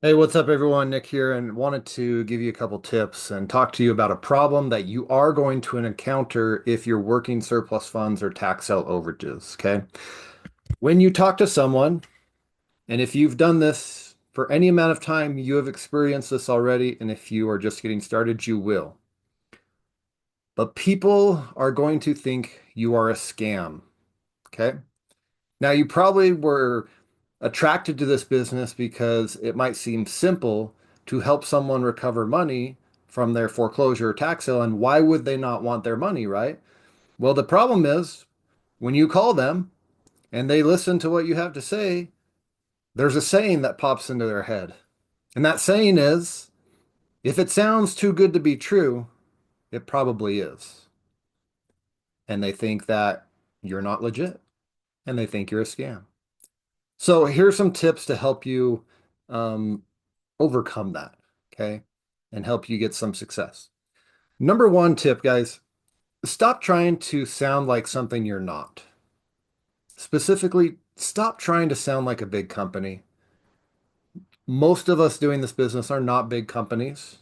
Hey, what's up, everyone? Nick here, and wanted to give you a couple tips and talk to you about a problem that you are going to encounter if you're working surplus funds or tax sale overages. Okay. When you talk to someone, and if you've done this for any amount of time, you have experienced this already, and if you are just getting started, you will. But people are going to think you are a scam. Okay. Now, you probably were attracted to this business because it might seem simple to help someone recover money from their foreclosure or tax sale. And why would they not want their money, right? Well, the problem is when you call them and they listen to what you have to say, there's a saying that pops into their head. And that saying is, if it sounds too good to be true, it probably is. And they think that you're not legit and they think you're a scam. So here's some tips to help you um, overcome that, okay, and help you get some success. Number one tip, guys, stop trying to sound like something you're not. Specifically, stop trying to sound like a big company. Most of us doing this business are not big companies.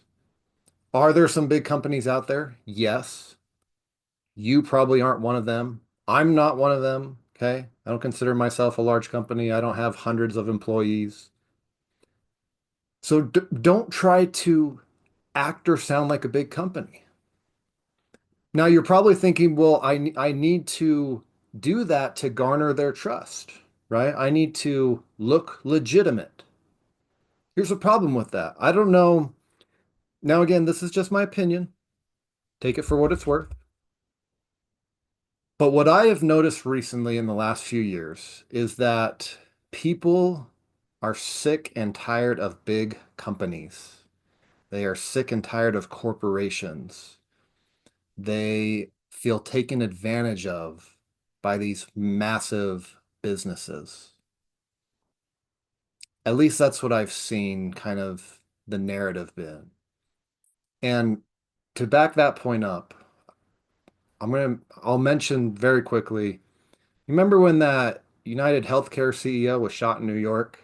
Are there some big companies out there? Yes. You probably aren't one of them. I'm not one of them, okay? I don't consider myself a large company. I don't have hundreds of employees. So don't try to act or sound like a big company. Now you're probably thinking, well, I need to do that to garner their trust, right? I need to look legitimate. Here's a problem with that. I don't know. Now, again, this is just my opinion. Take it for what it's worth. But what I have noticed recently in the last few years is that people are sick and tired of big companies. They are sick and tired of corporations. They feel taken advantage of by these massive businesses. At least that's what I've seen kind of the narrative been. And to back that point up, I'll mention very quickly. Remember when that United Healthcare CEO was shot in New York?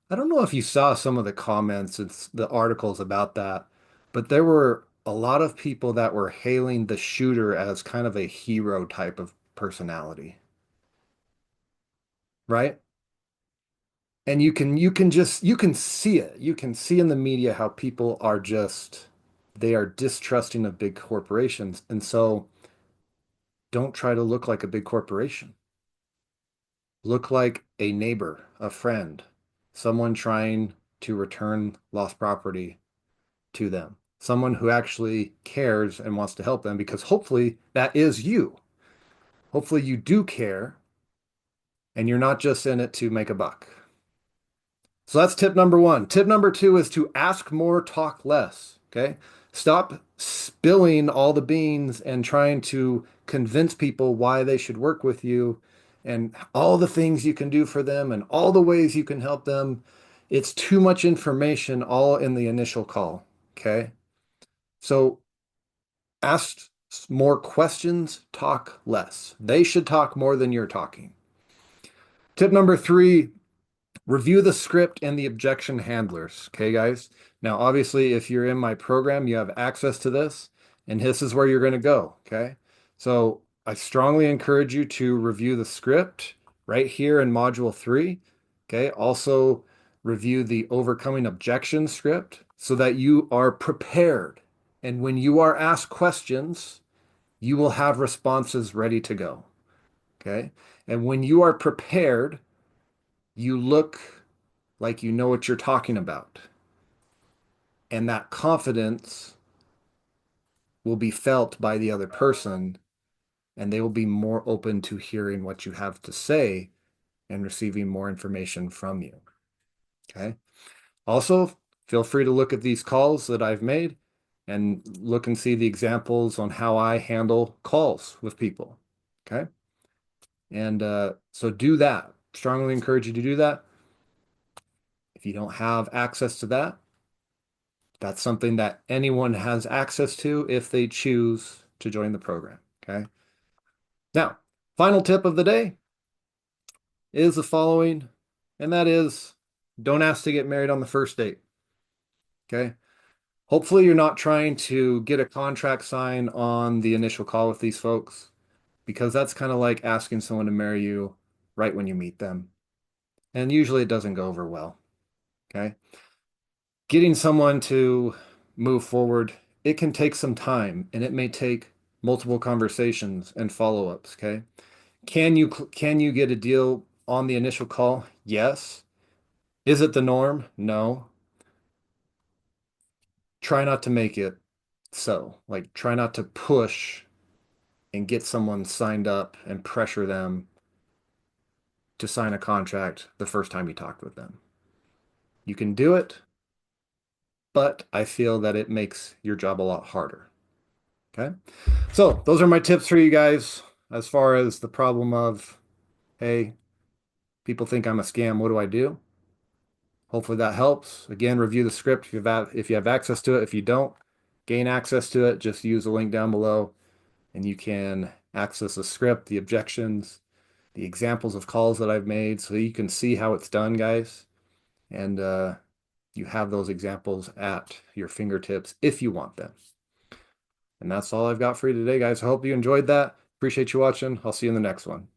I don't know if you saw some of the comments and the articles about that, but there were a lot of people that were hailing the shooter as kind of a hero type of personality, right? And you can see it. You can see in the media how people are just they are distrusting of big corporations. And so don't try to look like a big corporation. Look like a neighbor, a friend, someone trying to return lost property to them, someone who actually cares and wants to help them because hopefully that is you. Hopefully you do care and you're not just in it to make a buck. So that's tip number one. Tip number two is to ask more, talk less. Okay. Stop spilling all the beans and trying to convince people why they should work with you and all the things you can do for them and all the ways you can help them. It's too much information all in the initial call. Okay. So ask more questions, talk less. They should talk more than you're talking. Tip number three, review the script and the objection handlers. Okay, guys. Now, obviously, if you're in my program, you have access to this, and this is where you're going to go. Okay. So I strongly encourage you to review the script right here in module three. Okay. Also, review the overcoming objection script so that you are prepared. And when you are asked questions, you will have responses ready to go. Okay. And when you are prepared, you look like you know what you're talking about. And that confidence will be felt by the other person, and they will be more open to hearing what you have to say and receiving more information from you. Okay. Also, feel free to look at these calls that I've made and look and see the examples on how I handle calls with people. Okay. And so do that. Strongly encourage you to do that. If you don't have access to that, that's something that anyone has access to if they choose to join the program. Okay. Now, final tip of the day is the following, and that is don't ask to get married on the first date. Okay. Hopefully, you're not trying to get a contract signed on the initial call with these folks, because that's kind of like asking someone to marry you right when you meet them. And usually it doesn't go over well. Okay. Getting someone to move forward, it can take some time and it may take multiple conversations and follow-ups. Okay. Can you get a deal on the initial call? Yes. Is it the norm? No. Try not to make it so. Like, try not to push and get someone signed up and pressure them to sign a contract the first time you talked with them. You can do it, but I feel that it makes your job a lot harder. Okay. So those are my tips for you guys as far as the problem of, hey, people think I'm a scam. What do I do? Hopefully that helps. Again, review the script if you have access to it. If you don't, gain access to it, just use the link down below and you can access the script, the objections, the examples of calls that I've made so you can see how it's done, guys. And you have those examples at your fingertips if you want them. And that's all I've got for you today, guys. I hope you enjoyed that. Appreciate you watching. I'll see you in the next one.